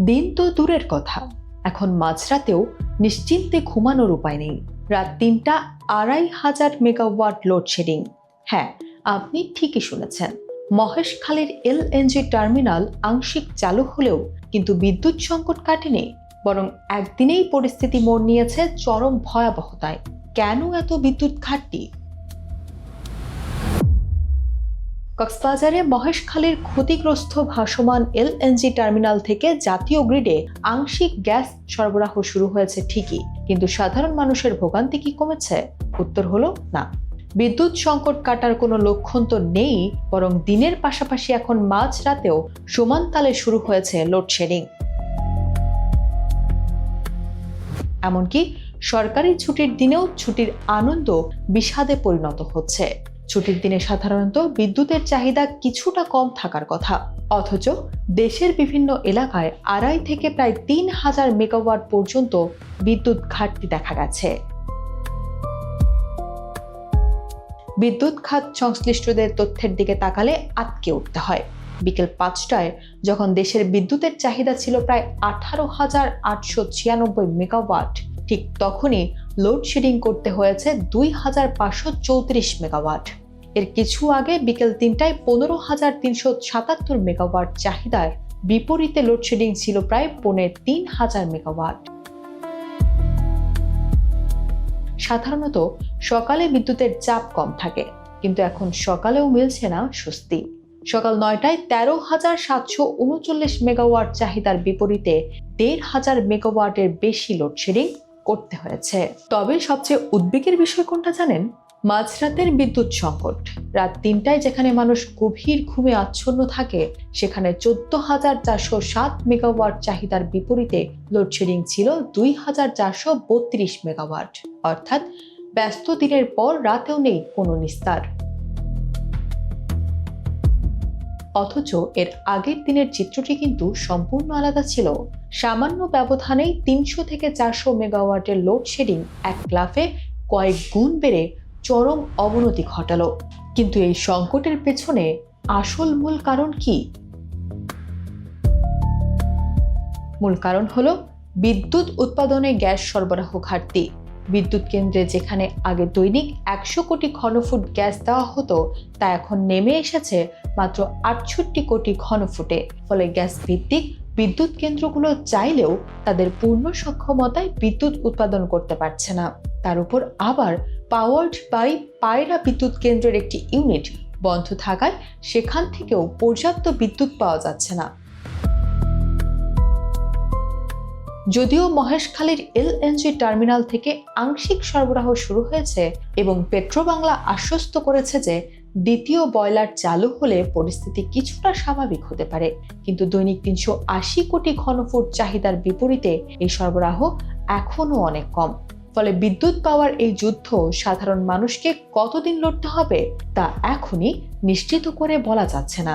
দিন তো দূরের কথা, এখন মাঝরাতেও নিশ্চিন্তে ঘুমানোর উপায় নেই। রাত ৩টা ২,৫০০ মেগাওয়াট লোডশেডিং। হ্যাঁ, আপনি ঠিকই শুনেছেন। মহেশখালীর এলএনজি টার্মিনাল আংশিক চালু হলেও কিন্তু বিদ্যুৎ সংকট কাটেনি, বরং একদিনেই পরিস্থিতি মোড় নিয়েছে চরম ভয়াবহতায়। কেন এত বিদ্যুৎ ঘাটতি? কক্সবাজারে মহেশখালীর ক্ষতিগ্রস্ত ভাসমান এলএনজি টার্মিনাল থেকে জাতীয় গ্রিডে আংশিক গ্যাস সরবরাহ শুরু হয়েছে ঠিকই, কিন্তু সাধারণ মানুষের ভোগান্তি কি কমেছে? উত্তর হলো না। বিদ্যুৎ সংকট কাটার কোনো লক্ষণ তো নেই, বরং দিনের পাশাপাশি এখন মাঝ রাতেও সমান তালে শুরু হয়েছে লোডশেডিং। এমনকি সরকারি ছুটির দিনেও ছুটির আনন্দ বিষাদে পরিণত হচ্ছে। ছুটির দিনে সাধারণত বিদ্যুতের চাহিদা কিছুটা কম থাকার কথা, অথচ দেশের বিভিন্ন এলাকায় ২.৫ থেকে প্রায় ৩,০০০ মেগাওয়াট পর্যন্ত বিদ্যুৎ ঘাটতি দেখা গেছে। বিদ্যুৎ খাত সংশ্লিষ্টদের তথ্যের দিকে তাকালে আটকে উঠতে হয়। বিকেল ৫টায় যখন দেশের বিদ্যুতের চাহিদা ছিল প্রায় ১৮,৮৯৬ মেগাওয়াট, ঠিক তখনই লোডশেডিং করতে হয়েছে ২,৫৩৪ মেগাওয়াট। এর কিছু আগে বিকেল ৩টায় ১৫,৩৭৭ মেগাওয়াট চাহিদার বিপরীতে লোডশেডিং ছিল প্রায় ৩,৫০০ মেগাওয়াট। সাধারণত সকালে বিদ্যুতের চাপ কম থাকে, কিন্তু এখন সকালেও মিলছে না স্বস্তি। সকাল ৯টায় ১৩,৭৩৯ মেগাওয়াট চাহিদার বিপরীতে ১৫০০ মেগাওয়াটের বেশি লোডশেডিং করতে হয়েছে। তবে সবচেয়ে উদ্বেগের বিষয় কোনটা জানেন? মাঝরাতের বিদ্যুৎ সংকট। রাত ৩টায় যেখানে মানুষ গভীর ঘুমে আচ্ছন্ন থাকে, সেখানে ১৪,৪০৭ মেগাওয়াট চাহিদার বিপরীতে লোডশেডিং ছিল ২,৪৩২ মেগাওয়াট। অর্থাৎ ব্যস্ত দিনের পর রাতেও নেই কোনো নিস্তার। অথচ এর আগের দিনের চিত্রটি কিন্তু সম্পূর্ণ আলাদা ছিল। সামান্য ব্যবধানেই ৩০০ থেকে ৪০০ মেগাওয়াটের লোডশেডিং এক লাফে কয়েক গুণ বেড়ে চরম অবনতি ঘটালো। কিন্তু এই সংকটের পেছনে আসল মূল কারণ কি? মূল কারণ হলো বিদ্যুৎ উৎপাদনে গ্যাস সরবরাহ ঘাটতি। বিদ্যুৎ কেন্দ্রে যেখানে আগে দৈনিক ১০০ কোটি ঘনফুট গ্যাস দেওয়া হতো, তা এখন নেমে এসেছে মাত্র ৬৮ কোটি ঘনফুটে। ফলে গ্যাস ভিত্তিক বিদ্যুৎ কেন্দ্রগুলো চাইলেও তাদের পূর্ণ সক্ষমতায় বিদ্যুৎ উৎপাদন করতে পারছে না। তার উপর আবার পাওয়ার্ড বাই পায়রা বিদ্যুৎ কেন্দ্রের একটি ইউনিট বন্ধ থাকায় সেখান থেকেও পর্যাপ্ত বিদ্যুৎ পাওয়া যাচ্ছে না। যদিও মহেশখালীর এলএনজি টার্মিনাল থেকে আংশিক সরবরাহ শুরু হয়েছে এবং পেট্রোবাংলা আশ্বস্ত করেছে যে দ্বিতীয় বয়লার চালু হলে পরিস্থিতি কিছুটা স্বাভাবিক হতে পারে, কিন্তু দৈনিক ৩৮০ কোটি ঘনফুট চাহিদার বিপরীতে এই সরবরাহ এখনও অনেক কম। ফলে বিদ্যুৎ পাওয়ার এই যুদ্ধ সাধারণ মানুষকে কতদিন লড়তে হবে তা এখনই নিশ্চিত করে বলা যাচ্ছে না।